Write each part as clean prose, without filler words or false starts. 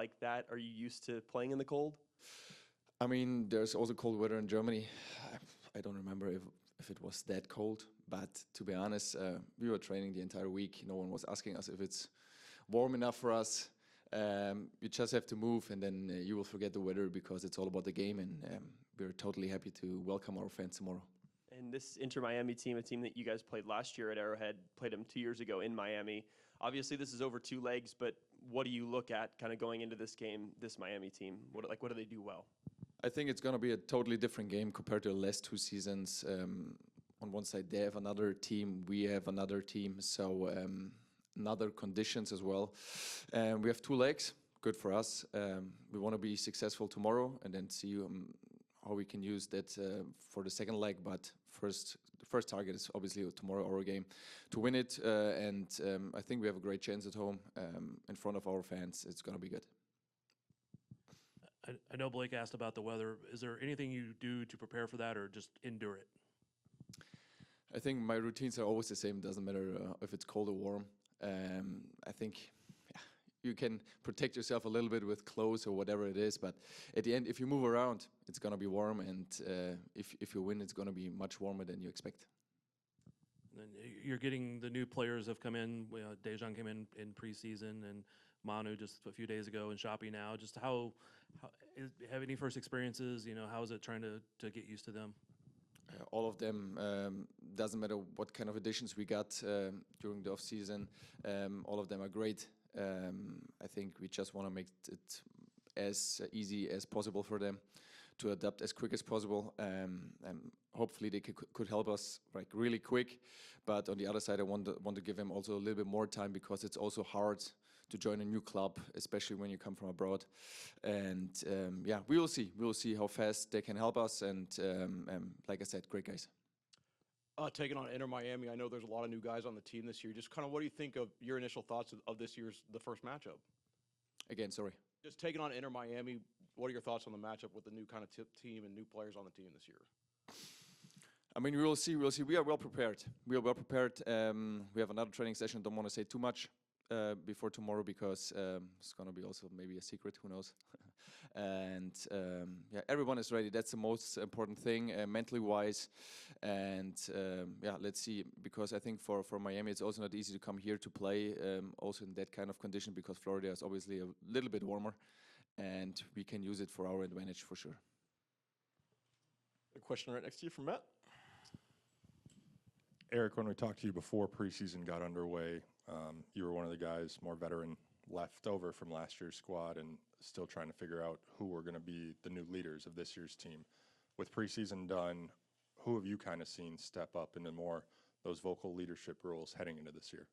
like that? Are you used to playing in the cold? I mean, there's also cold weather in Germany. I don't remember if it was that cold, but to be honest, we were training the entire week. No one was asking us if it's warm enough for us. You just have to move, and then you will forget the weather because it's all about the game, and we're totally happy to welcome our fans tomorrow. And this Inter Miami team, a team that you guys played last year at Arrowhead, played them 2 years ago in Miami. Obviously, this is over two legs, but what do you look at kind of going into this game, this Miami team? What do they do well? I think it's going to be a totally different game compared to the last 2 seasons. On one side, they have another team, we have another team, so another conditions as well. We have 2 legs, good for us. We want to be successful tomorrow and then see how we can use that for the second leg. But the first target is obviously tomorrow, our game, to win it. And I think we have a great chance at home in front of our fans. It's going to be good. I know Blake asked about the weather. Is there anything you do to prepare for that or just endure it? I think my routines are always the same. It doesn't matter if it's cold or warm. I think you can protect yourself a little bit with clothes or whatever it is. But at the end, if you move around, it's going to be warm. And if you win, it's going to be much warmer than you expect. And you're getting the new players have come in. Dejan came in preseason, and Manu just a few days ago, and Shoppy now. Just how have any first experiences? How is it trying to get used to them? All of them, doesn't matter what kind of additions we got during the off season. All of them are great. I think we just want to make it as easy as possible for them to adapt as quick as possible. And hopefully they could help us like really quick. But on the other side, I want to give them also a little bit more time because it's also hard to join a new club, especially when you come from abroad. And we will see. We will see how fast they can help us. And like I said, great guys. Taking on Inter Miami, I know there's a lot of new guys on the team this year. Just kind of what do you think of your initial thoughts of this year's the first matchup? Again, sorry. Just taking on Inter Miami, what are your thoughts on the matchup with the new kind of team and new players on the team this year? I mean, we will see. We are well prepared. We have another training session. Don't want to say too much before tomorrow because it's going to be also maybe a secret. Who knows? And everyone is ready. That's the most important thing, mentally wise. And let's see. Because I think for Miami, it's also not easy to come here to play, also in that kind of condition, because Florida is obviously a little bit warmer, and we can use it for our advantage for sure. A question right next to you from Matt. Erk, when we talked to you before preseason got underway, you were one of the guys more veteran left over from last year's squad and still trying to figure out who were going to be the new leaders of this year's team. With preseason done, who have you kind of seen step up into more those vocal leadership roles heading into this year?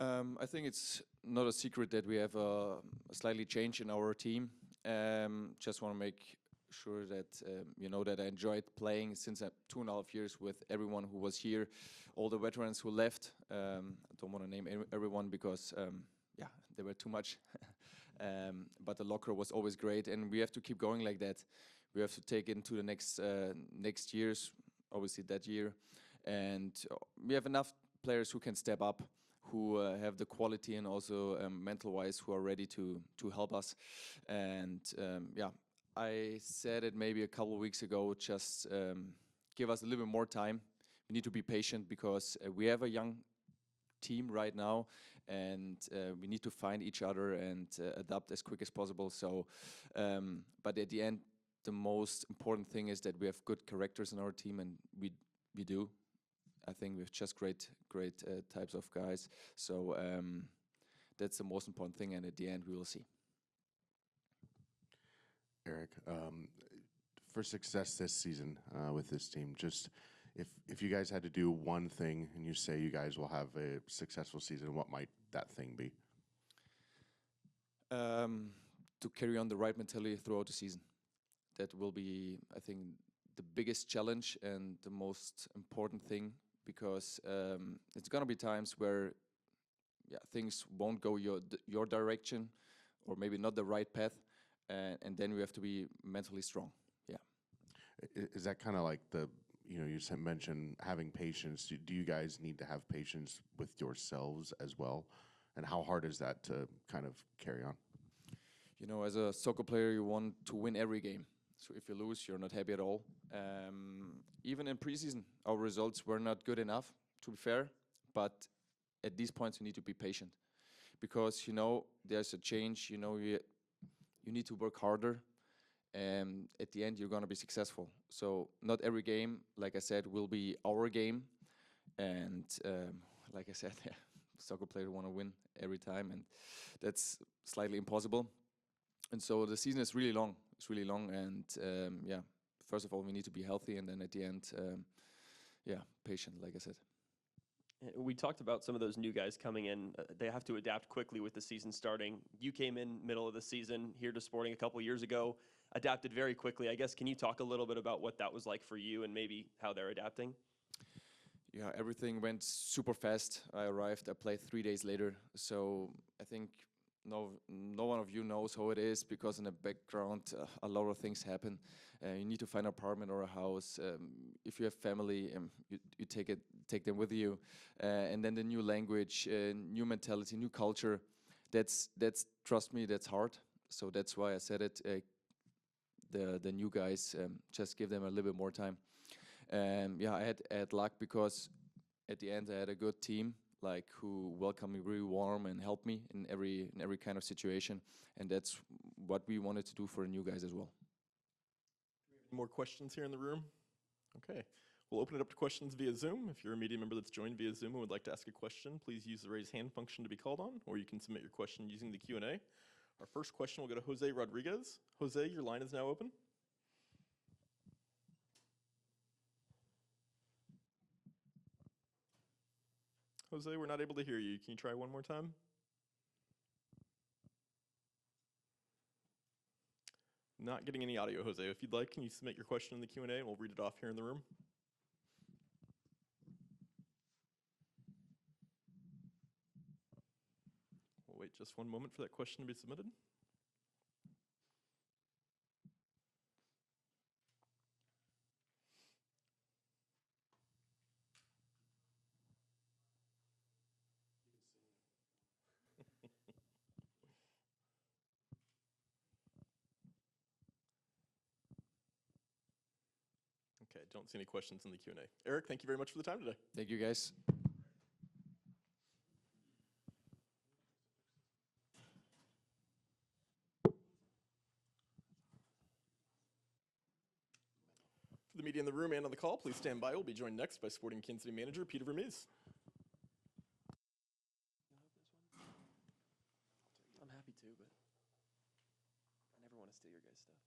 I think it's not a secret that we have a slightly change in our team. Just want to make sure that you know that I enjoyed playing since 2.5 years with everyone who was here, all the veterans who left. I don't want to name everyone because there were too much. But the locker was always great, and we have to keep going like that. We have to take into the next years, obviously that year, and we have enough players who can step up, who have the quality and also mental-wise who are ready to help us. And I said it maybe a couple of weeks ago, just give us a little bit more time. We need to be patient because we have a young team right now, and we need to find each other and adapt as quick as possible. So, but at the end, the most important thing is that we have good characters in our team, and we do. I think we have just great types of guys. So that's the most important thing, and at the end, we will see. Erk, for success this season with this team, just if you guys had to do one thing and you say you guys will have a successful season, what might that thing be? To carry on the right mentality throughout the season. That will be, I think, the biggest challenge and the most important thing, because it's going to be times where things won't go your direction, or maybe not the right path. And then we have to be mentally strong. Yeah. Is that kind of like you mentioned having patience. Do you guys need to have patience with yourselves as well? And how hard is that to kind of carry on? You know, as a soccer player, you want to win every game. So if you lose, you're not happy at all. Even in preseason, our results were not good enough, to be fair. But at these points, you need to be patient, because you know there's a change. You know you need to work harder, and at the end, you're gonna be successful. So not every game, like I said, will be our game. And like I said, soccer players want to win every time, and that's slightly impossible. And so the season is really long. It's really long, and yeah. First of all, we need to be healthy, and then at the end, yeah, patient, like I said. We talked about some of those new guys coming in. They have to adapt quickly with the season starting. You came in middle of the season here to Sporting a couple years ago, adapted very quickly. I guess, can you talk a little bit about what that was like for you and maybe how they're adapting? Yeah, everything went super fast. I arrived, I played 3 days later. So I think no one of you knows how it is, because in the background a lot of things happen. You need to find an apartment or a house. If you have family, you take them with you, and then the new language, new mentality, new culture. That's trust me, that's hard. So that's why I said it. The new guys, just give them a little bit more time. Yeah, I had luck, because at the end I had a good team, like, who welcomed me really warm and helped me in every kind of situation, and that's what we wanted to do for the new guys as well. Any more questions here in the room? Okay, we'll open it up to questions via Zoom. If you're a media member that's joined via Zoom and would like to ask a question, please use the raise hand function to be called on, or you can submit your question using the Q&A. Our first question will go to Jose Rodriguez. Jose, your line is now open. Jose, we're not able to hear you. Can you try one more time? Not getting any audio, Jose. If you'd like, can you submit your question in the Q&A and we'll read it off here in the room? We'll wait just one moment for that question to be submitted. Okay, don't see any questions in the Q&A. Erk, thank you very much for the time today. Thank you, guys. For the media in the room and on the call, please stand by. We'll be joined next by Sporting Kansas City manager Peter Vermes. I'm happy to, but I never want to steal your guys' stuff.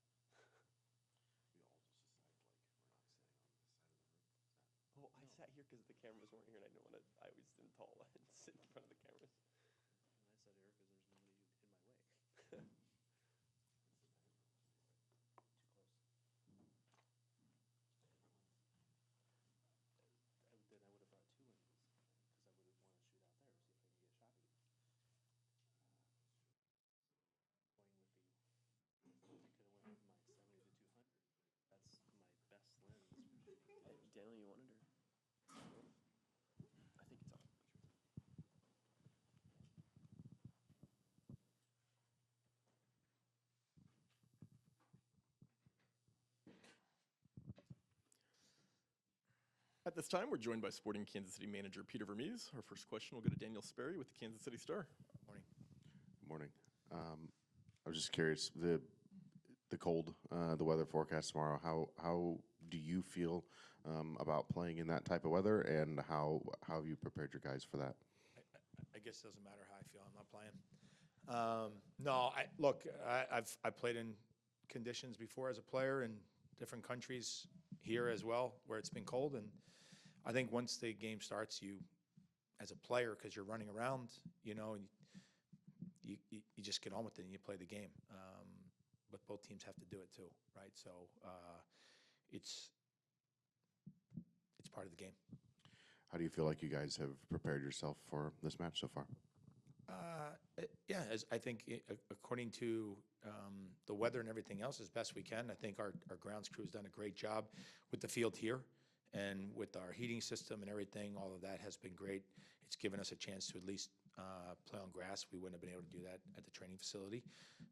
Oh, I sat here because the cameras weren't here, and I always didn't tall and sit in front of the cameras. And I said, Eric, because there's nobody in my way. Then I would have brought two in, because I would want to shoot out there, see if I can get a shot at you. Going with the, I could have went with my 70 to 200. That's my best lens. Daniel, you wanted her? I think it's on. At this time, we're joined by Sporting Kansas City manager Peter Vermes. Our first question will go to Daniel Sperry with the Kansas City Star. Morning. Morning. I was just curious, the cold, the weather forecast tomorrow. How do you feel about playing in that type of weather, and how have you prepared your guys for that? I guess it doesn't matter how I feel. I'm not playing. No, I've played in conditions before as a player in different countries, here as well, where it's been cold, and I think once the game starts, you, as a player, because you're running around, you know, and you just get on with it and you play the game. But both teams have to do it too, right? So it's part of the game. How do you feel like you guys have prepared yourself for this match so far? Yeah, I think according to the weather and everything else, as best we can. I think our grounds crew has done a great job with the field here, and with our heating system and everything. All of that has been great. It's given us a chance to at least play on grass, we wouldn't have been able to do that at the training facility.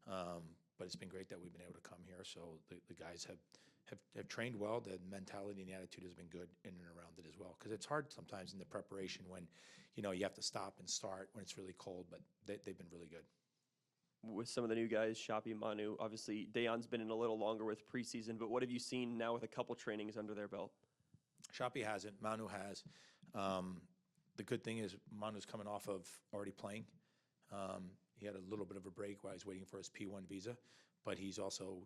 But it's been great that we've been able to come here. So the guys have trained well. The mentality and the attitude has been good in and around it as well. Because it's hard sometimes in the preparation when, you have to stop and start when it's really cold, but they've been really good. With some of the new guys, Shapi, Manu, obviously Dejan's been in a little longer with preseason, but what have you seen now with a couple trainings under their belt? Shapi hasn't. Manu has. The good thing is Manu's coming off of already playing. He had a little bit of a break while he's waiting for his P1 visa, but he's also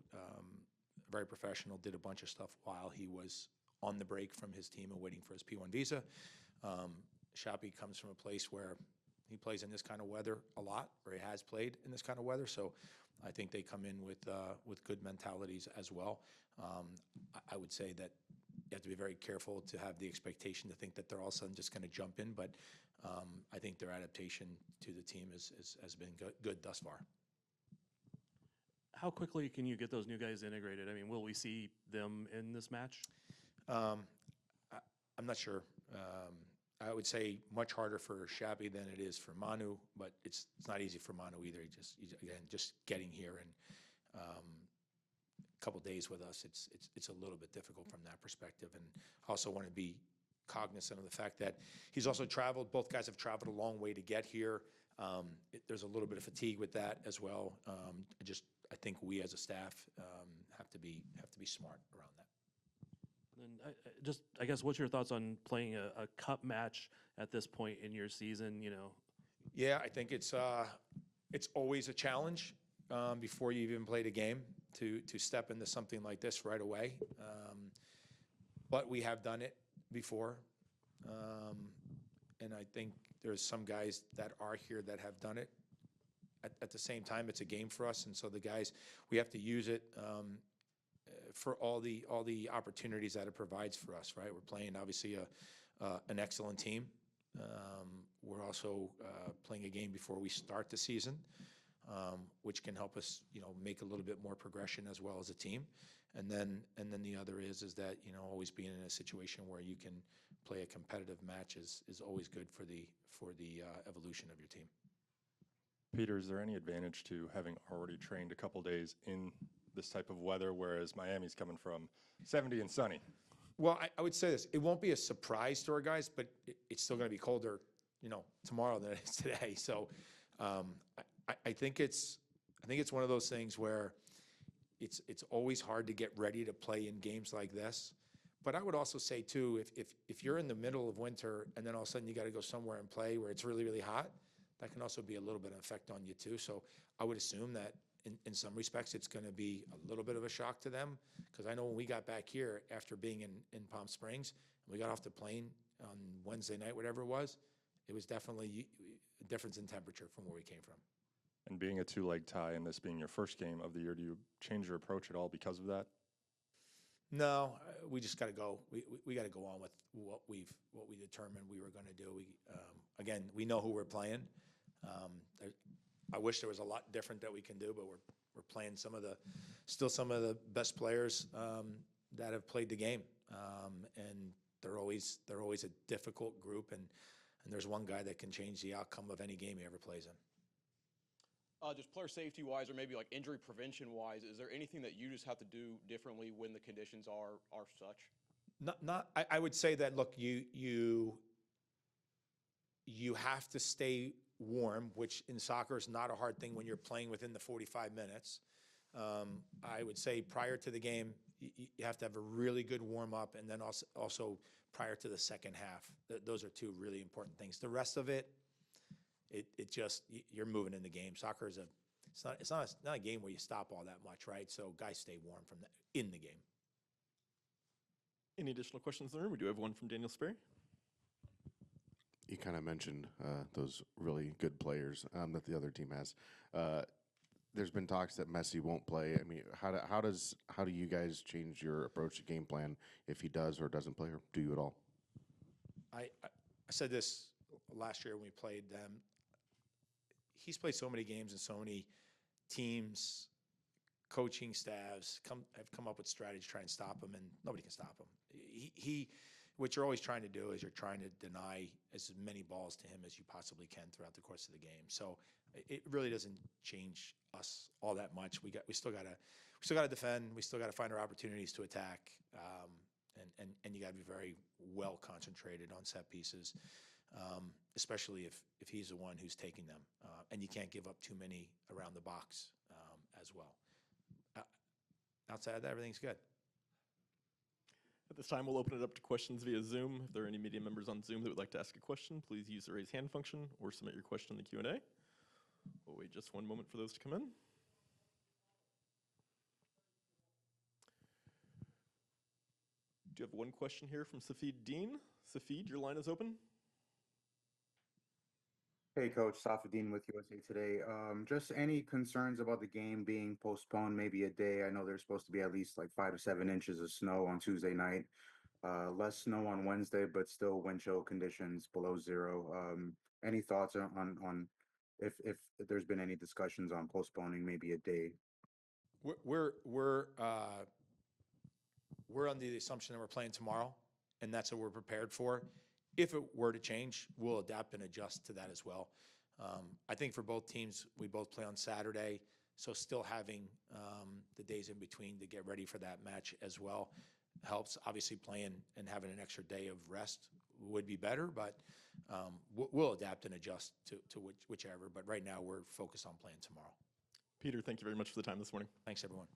very professional, did a bunch of stuff while he was on the break from his team and waiting for his P1 visa. Shapi comes from a place where he plays in this kind of weather a lot, or he has played in this kind of weather, so I think they come in with good mentalities as well. I would say that you have to be very careful to have the expectation to think that they're all of a sudden just going to jump in, but I think their adaptation to the team has been good thus far. How quickly can you get those new guys integrated? I mean, will we see them in this match? I'm not sure. I would say much harder for Shapi than it is for Manu, but it's not easy for Manu either. Just getting here and a couple days with us, it's a little bit difficult from that perspective. And I also want to be cognizant of the fact that he's also traveled. Both guys have traveled a long way to get here. There's a little bit of fatigue with that as well. I think we as a staff have to be smart around that. And I guess, what's your thoughts on playing a cup match at this point in your season? Yeah, I think it's always a challenge before you even played a game to step into something like this right away. But we have done it before, and I think there's some guys that are here that have done it. At the same time, it's a game for us, and so the guys, we have to use it for all the opportunities that it provides for us. Right, we're playing obviously an excellent team. We're also playing a game before we start the season, which can help us, make a little bit more progression as well as a team. And then the other is that always being in a situation where you can play a competitive match is always good for the evolution of your team. Peter, is there any advantage to having already trained a couple days in this type of weather, whereas Miami's coming from 70 and sunny? Well, I would say this: it won't be a surprise to our guys, but it's still going to be colder, tomorrow than it is today. So I think it's one of those things where it's always hard to get ready to play in games like this. But I would also say too, if you're in the middle of winter and then all of a sudden you got to go somewhere and play where it's really, really hot, that can also be a little bit of effect on you too. So I would assume that in some respects it's going to be a little bit of a shock to them, because I know when we got back here after being in Palm Springs, and we got off the plane on Wednesday night, whatever it was definitely a difference in temperature from where we came from. And being a two-leg tie and this being your first game of the year, do you change your approach at all because of that? No, we just got to go. We got to go on with what we determined we were going to do. Again, we know who we're playing. I wish there was a lot different that we can do, but we're playing some of the best players that have played the game, and they're always a difficult group, and there's one guy that can change the outcome of any game he ever plays in. Just player safety wise, or maybe like injury prevention wise, is there anything that you just have to do differently when the conditions are such? I would say that, look, you have to stay warm, which in soccer is not a hard thing when you're playing within the 45 minutes. I would say prior to the game, you have to have a really good warm up, and then also prior to the second half. Those are two really important things. The rest of it just, you're moving in the game. Soccer is it's not a game where you stop all that much, right? So guys stay warm in the game. Any additional questions in the room? We do have one from Daniel Sperry. You kind of mentioned those really good players that the other team has. There's been talks that Messi won't play. I mean, how do you guys change your approach to game plan if he does or doesn't play, or do you at all? I said this last year when we played them. He's played so many games and so many teams, coaching staffs have come up with strategies to try and stop him, and nobody can stop him. what you're always trying to do is you're trying to deny as many balls to him as you possibly can throughout the course of the game. So it really doesn't change us all that much. We still gotta defend. We still gotta find our opportunities to attack. And you got to be very well concentrated on set pieces, especially if he's the one who's taking them. And you can't give up too many around the box as well. Outside of that, everything's good. At this time, we'll open it up to questions via Zoom. If there are any media members on Zoom that would like to ask a question, please use the raise hand function or submit your question in the Q&A. We'll wait just one moment for those to come in. Do you have one question here from Safid Dean? Safid, your line is open. Hey, Coach, Safedine with USA Today. Just any concerns about the game being postponed maybe a day? I know there's supposed to be at least like 5 to 7 inches of snow on Tuesday night. Less snow on Wednesday, but still wind chill conditions below zero. Any thoughts on if there's been any discussions on postponing maybe a day? We're under the assumption that we're playing tomorrow, and that's what we're prepared for. If it were to change, we'll adapt and adjust to that as well. I think for both teams, we both play on Saturday, so still having the days in between to get ready for that match as well helps. Obviously, playing and having an extra day of rest would be better, but we'll adapt and adjust to whichever. But right now, we're focused on playing tomorrow. Peter, thank you very much for the time this morning. Thanks, everyone.